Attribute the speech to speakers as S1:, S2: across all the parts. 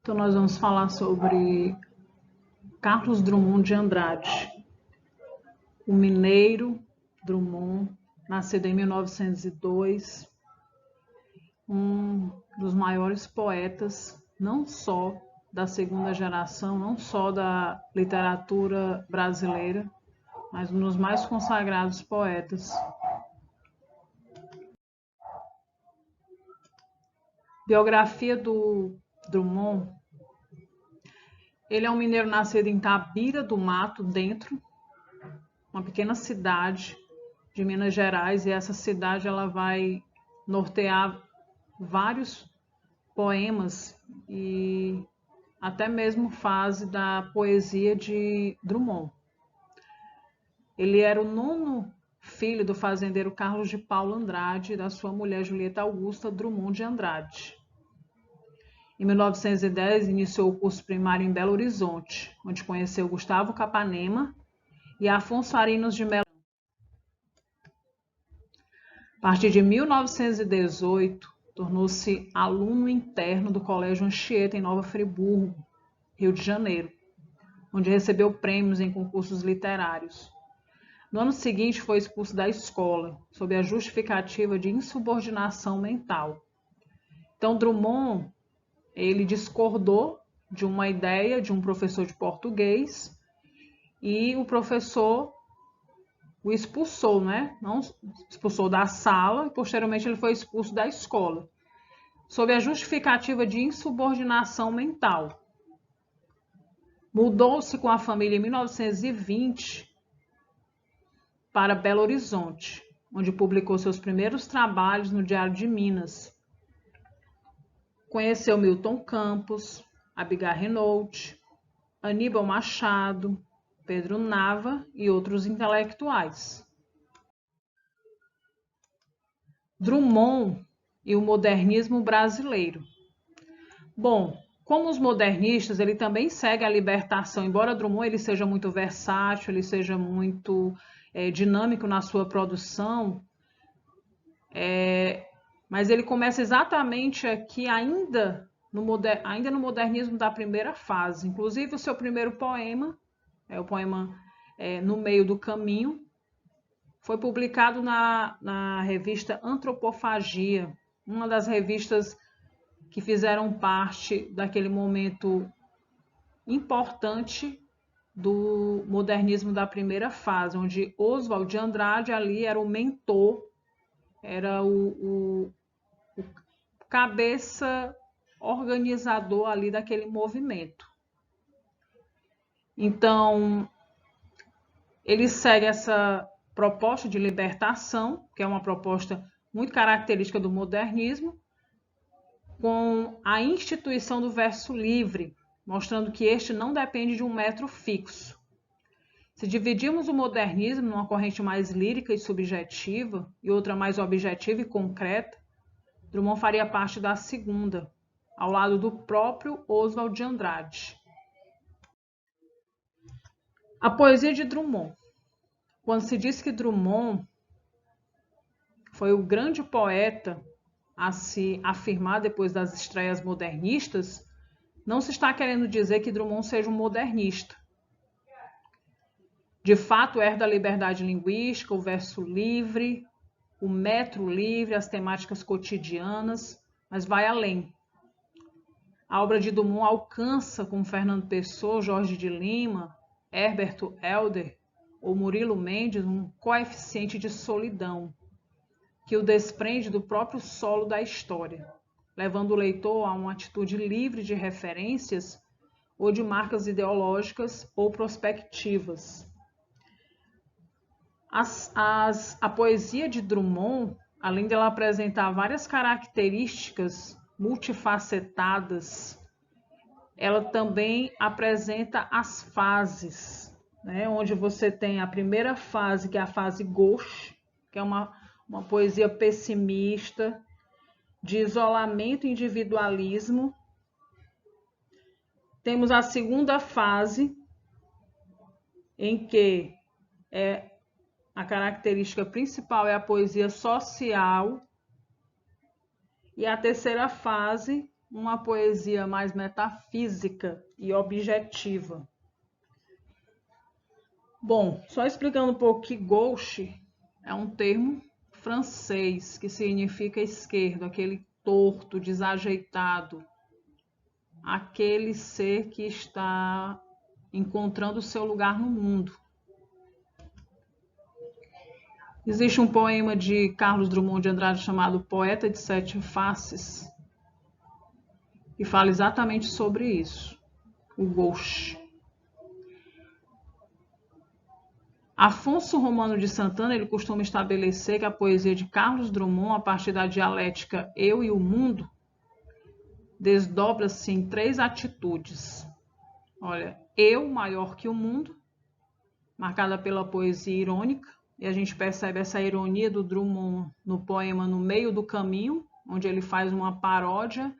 S1: Então, nós vamos falar sobre Carlos Drummond de Andrade, o mineiro Drummond, nascido em 1902, um dos maiores poetas, não só da segunda geração, não só da literatura brasileira, mas um dos mais consagrados poetas. Biografia do Drummond. Ele é um mineiro nascido em Tabira do Mato, dentro, uma pequena cidade de Minas Gerais, e essa cidade ela vai nortear vários poemas e até mesmo fase da poesia de Drummond. Ele era o nono filho do fazendeiro Carlos de Paulo Andrade e da sua mulher Julieta Augusta Drummond de Andrade. Em 1910, iniciou o curso primário em Belo Horizonte, onde conheceu Gustavo Capanema e Afonso Arinos de Melo. A partir de 1918, tornou-se aluno interno do Colégio Anchieta, em Nova Friburgo, Rio de Janeiro, onde recebeu prêmios em concursos literários. No ano seguinte, foi expulso da escola, sob a justificativa de insubordinação mental. Então, Drummond, ele discordou de uma ideia de um professor de português e o professor o expulsou, né? Não expulsou da sala e posteriormente ele foi expulso da escola, sob a justificativa de insubordinação mental. Mudou-se com a família em 1920 para Belo Horizonte, onde publicou seus primeiros trabalhos no Diário de Minas. Conheceu Milton Campos, Abigail Renault, Aníbal Machado, Pedro Nava e outros intelectuais. Drummond e o modernismo brasileiro. Bom, como os modernistas, ele também segue a libertação, embora Drummond ele seja muito versátil, ele seja muito dinâmico na sua produção, mas ele começa exatamente aqui ainda no modernismo da primeira fase. Inclusive o seu primeiro poema, o poema No Meio do Caminho, foi publicado na revista Antropofagia, uma das revistas que fizeram parte daquele momento importante do modernismo da primeira fase, onde Oswald de Andrade ali era o mentor, era o cabeça organizador ali daquele movimento. Então, ele segue essa proposta de libertação, que é uma proposta muito característica do modernismo, com a instituição do verso livre, mostrando que este não depende de um método fixo. Se dividirmos o modernismo numa corrente mais lírica e subjetiva e outra mais objetiva e concreta, Drummond faria parte da segunda, ao lado do próprio Oswald de Andrade. A poesia de Drummond. Quando se diz que Drummond foi o grande poeta a se afirmar depois das estreias modernistas, não se está querendo dizer que Drummond seja um modernista. De fato, herda a liberdade linguística, o verso livre, o metro livre, as temáticas cotidianas, mas vai além. A obra de Drummond alcança, com Fernando Pessoa, Jorge de Lima, Herberto Helder ou Murilo Mendes, um coeficiente de solidão, que o desprende do próprio solo da história, levando o leitor a uma atitude livre de referências ou de marcas ideológicas ou prospectivas. A poesia de Drummond, além de ela apresentar várias características multifacetadas, ela também apresenta as fases, né? Onde você tem a primeira fase, que é a fase gauche, que é uma poesia pessimista, de isolamento e individualismo. Temos a segunda fase, em que a característica principal é a poesia social. E a terceira fase uma poesia mais metafísica e objetiva. Bom, só explicando um pouco que gauche é um termo francês que significa esquerdo, aquele torto, desajeitado, aquele ser que está encontrando o seu lugar no mundo. Existe um poema de Carlos Drummond de Andrade chamado Poeta de Sete Faces, que fala exatamente sobre isso, o gauche. Afonso Romano de Santana, ele costuma estabelecer que a poesia de Carlos Drummond, a partir da dialética eu e o mundo, desdobra-se em 3 atitudes. Olha, eu maior que o mundo, marcada pela poesia irônica, e a gente percebe essa ironia do Drummond no poema No Meio do Caminho, onde ele faz uma paródia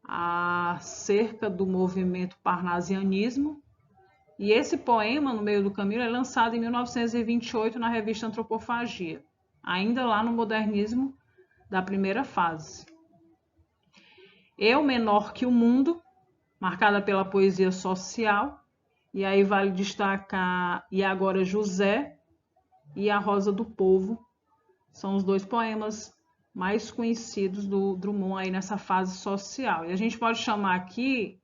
S1: acerca do movimento parnasianismo. E esse poema, No Meio do Caminho, é lançado em 1928 na revista Antropofagia, ainda lá no modernismo da primeira fase. Eu menor que o mundo, marcada pela poesia social, e aí vale destacar E Agora José e A Rosa do Povo, são os 2 poemas mais conhecidos do Drummond aí nessa fase social. E a gente pode chamar aqui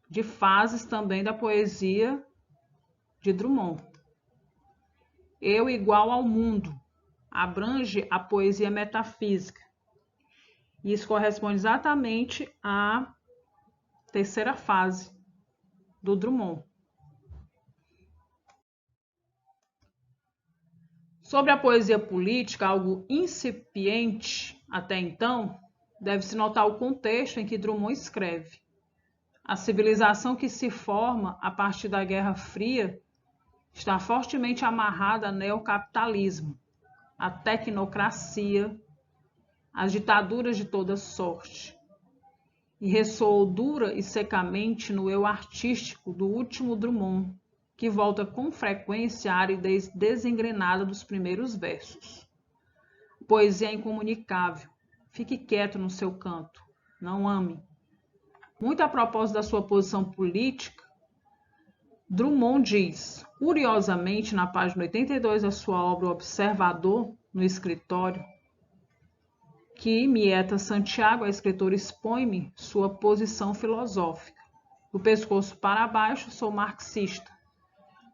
S1: de fases também da poesia de Drummond. Eu igual ao mundo abrange a poesia metafísica. E isso corresponde exatamente à 3ª fase do Drummond. Sobre a poesia política, algo incipiente até então, deve-se notar o contexto em que Drummond escreve. A civilização que se forma a partir da Guerra Fria está fortemente amarrada ao neocapitalismo, à tecnocracia, às ditaduras de toda sorte. E ressoou dura e secamente no eu artístico do último Drummond, que volta com frequência à aridez desengrenada dos primeiros versos. Poesia é incomunicável. Fique quieto no seu canto. Não ame. Muito a propósito da sua posição política, Drummond diz, curiosamente, na página 82 da sua obra Observador, no escritório, que Mieta Santiago, a escritora, expõe-me sua posição filosófica. Do pescoço para baixo, sou marxista.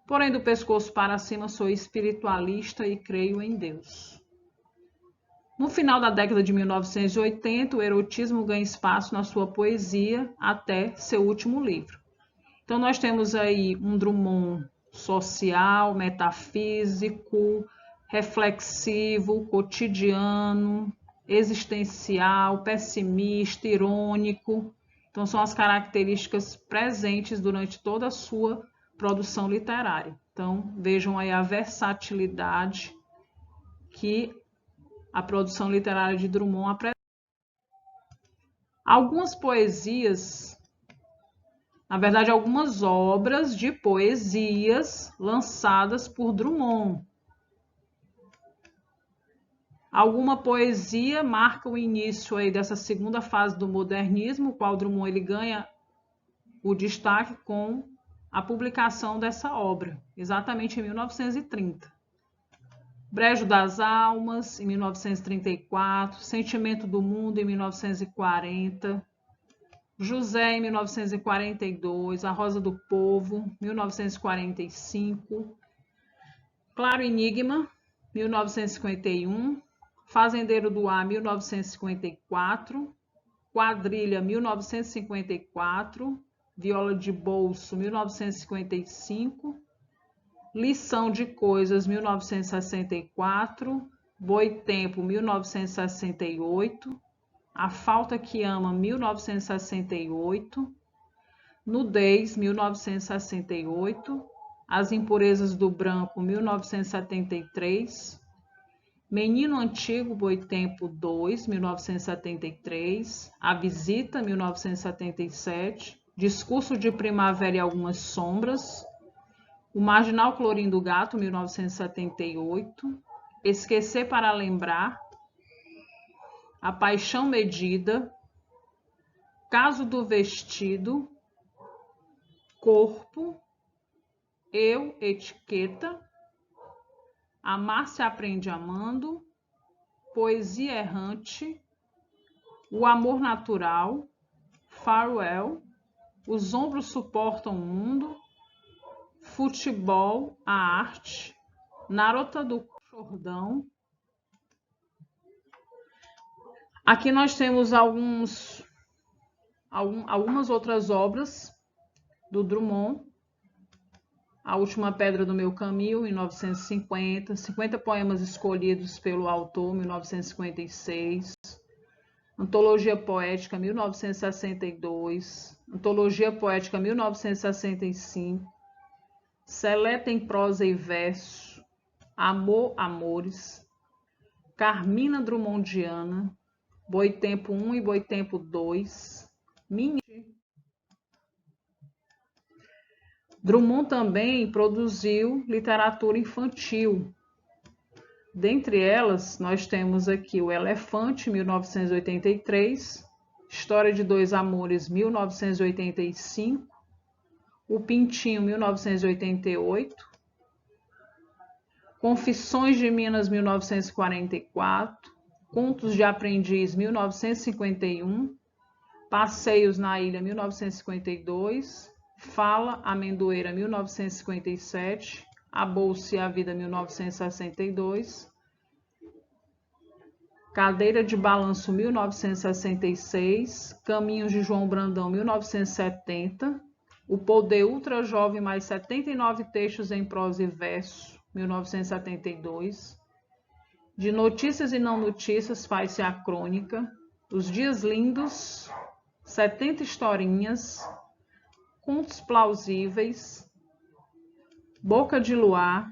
S1: Porém, do pescoço para cima, sou espiritualista e creio em Deus. No final da década de 1980, o erotismo ganha espaço na sua poesia até seu último livro. Então, nós temos aí um Drummond social, metafísico, reflexivo, cotidiano, existencial, pessimista, irônico. Então, são as características presentes durante toda a sua produção literária. Então, vejam aí a versatilidade que a produção literária de Drummond apresenta. Algumas poesias, na verdade, algumas obras de poesias lançadas por Drummond. Alguma poesia marca o início aí dessa 2ª fase do modernismo, o qual Drummond ele ganha o destaque com a publicação dessa obra, exatamente em 1930. Brejo das Almas, em 1934, Sentimento do Mundo, em 1940, José, em 1942, A Rosa do Povo, 1945, Claro Enigma, 1951, Fazendeiro do Ar, 1954, Quadrilha, 1954, Viola de Bolso, 1955, Lição de Coisas, 1964, Boitempo, 1968, A Falta que Ama, 1968, Nudez, 1968, As Impurezas do Branco, 1973, Menino Antigo, Boitempo 2, 1973, A Visita, 1977, Discurso de Primavera e Algumas Sombras, O Marginal Clorim do Gato, 1978, Esquecer para Lembrar, A Paixão Medida, Caso do vestido, corpo, eu, etiqueta, amar se aprende amando, poesia errante, o amor natural, farewell, os ombros suportam o mundo, futebol, a arte, Narota do Jordão. Aqui nós temos algumas outras obras do Drummond. A Última Pedra do Meu Caminho, 1950. 50 poemas escolhidos pelo autor, 1956. Antologia Poética, 1962. Antologia Poética, 1965. Seleta em Prosa e Verso. Amor, Amores. Carmina Drummondiana. Boitempo 1 e Boitempo 2. Drummond também produziu literatura infantil. Dentre elas, nós temos aqui O Elefante, 1983, História de Dois Amores, 1985, O Pintinho, 1988, Confissões de Minas, 1944, Contos de Aprendiz, 1951, Passeios na Ilha, 1952, Fala, Amendoeira, 1957, A Bolsa e a Vida, 1962, Cadeira de Balanço, 1966, Caminhos de João Brandão, 1970, O Poder Ultra Jovem, mais 79 textos em prosa e verso, 1972, De Notícias e Não Notícias, faz-se a crônica, Os Dias Lindos, 70 historinhas, Contos Plausíveis, Boca de Luar,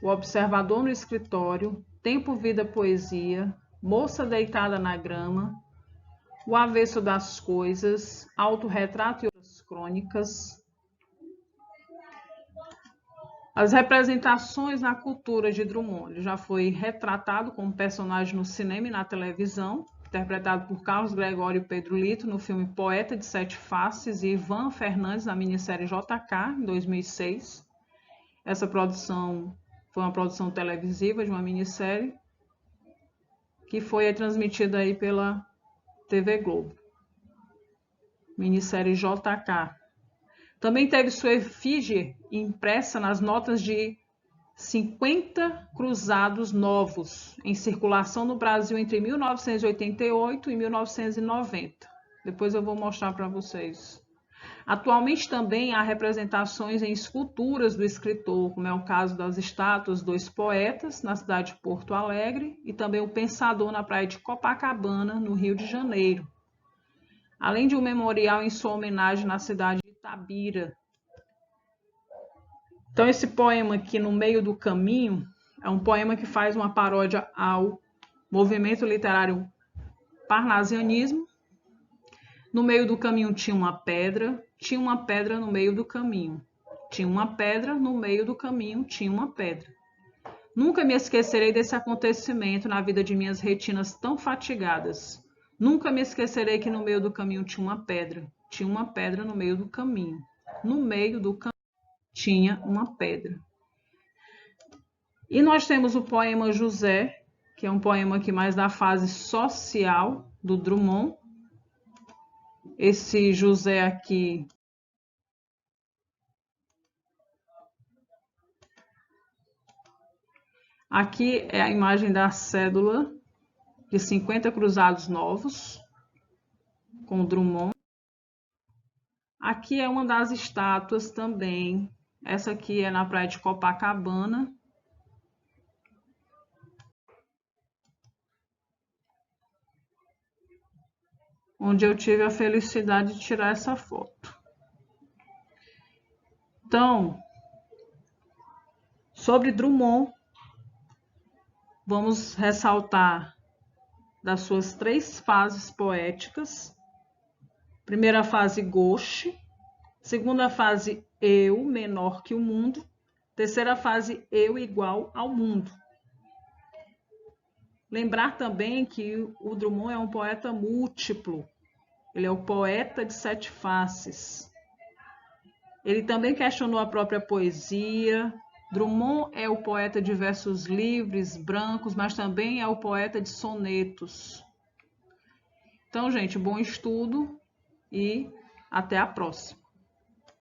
S1: O Observador no Escritório, Tempo, Vida, Poesia, Moça Deitada na Grama, O Avesso das Coisas, Autorretrato e Outras Crônicas. As representações na cultura de Drummond. Ele já foi retratado como personagem no cinema e na televisão, interpretado por Carlos Gregório e Pedro Lito no filme Poeta de Sete Faces e Ivan Fernandes na minissérie JK, em 2006. Essa produção foi uma produção televisiva de uma minissérie que foi transmitida aí pela TV Globo. Minissérie JK. Também teve sua efígie impressa nas notas de 50 cruzados novos em circulação no Brasil entre 1988 e 1990. Depois eu vou mostrar para vocês. Atualmente também há representações em esculturas do escritor, como é o caso das estátuas Dois Poetas, na cidade de Porto Alegre, e também o Pensador na praia de Copacabana, no Rio de Janeiro. Além de um memorial em sua homenagem na cidade de Itabira. Então, esse poema aqui, No Meio do Caminho, é um poema que faz uma paródia ao movimento literário parnasianismo. No meio do caminho tinha uma pedra no meio do caminho. Tinha uma pedra no meio do caminho, tinha uma pedra. Nunca me esquecerei desse acontecimento na vida de minhas retinas tão fatigadas. Nunca me esquecerei que no meio do caminho tinha uma pedra no meio do caminho. No meio do caminho tinha uma pedra. E nós temos o poema José, que é um poema aqui mais da fase social do Drummond. Esse José aqui é a imagem da cédula de 50 cruzados novos com o Drummond. Aqui é uma das estátuas também. Essa aqui é na praia de Copacabana. Onde eu tive a felicidade de tirar essa foto. Então, sobre Drummond, vamos ressaltar das suas 3 fases poéticas. Primeira fase, gauche. Segunda fase, eu menor que o mundo. Terceira fase, eu igual ao mundo. Lembrar também que o Drummond é um poeta múltiplo. Ele é o poeta de sete faces. Ele também questionou a própria poesia. Drummond é o poeta de versos livres, brancos, mas também é o poeta de sonetos. Então, gente, bom estudo e até a próxima.